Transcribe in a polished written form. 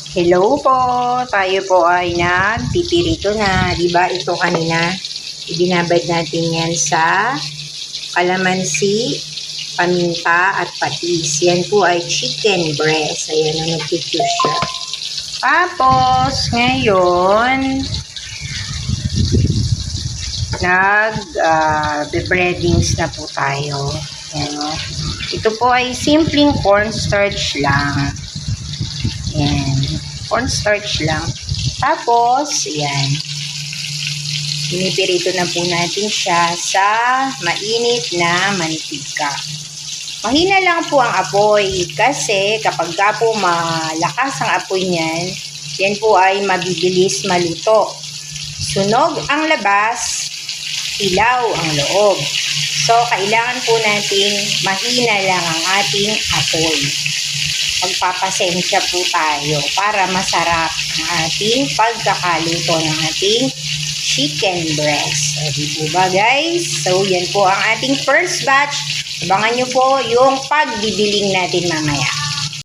Hello po! Tayo po ay nagpipirito na. Diba ito kanina? Ibinabad natin yan sa kalamansi, paminta at patis. Yan po ay chicken breast. Ayan na nagtituse siya. Tapos, ngayon, breadings na po tayo. Ayan, o. Ito po ay simpleng cornstarch lang. Ayan. Cornstarch lang. Tapos, ayan. Pinipirito na po natin siya sa mainit na mantika. Mahina lang po ang apoy kasi kapag po malakas ang apoy niyan, yan po ay mabibilis maluto. Sunog ang labas, ilaw ang loob. So, kailangan po natin mahina lang ang ating apoy. Magpapasensya po tayo para masarap ang ating pagkakaluto ng ating chicken breast. Di po ba guys? So, yan po ang ating first batch. Abangan nyo po yung pagbibiling natin mamaya.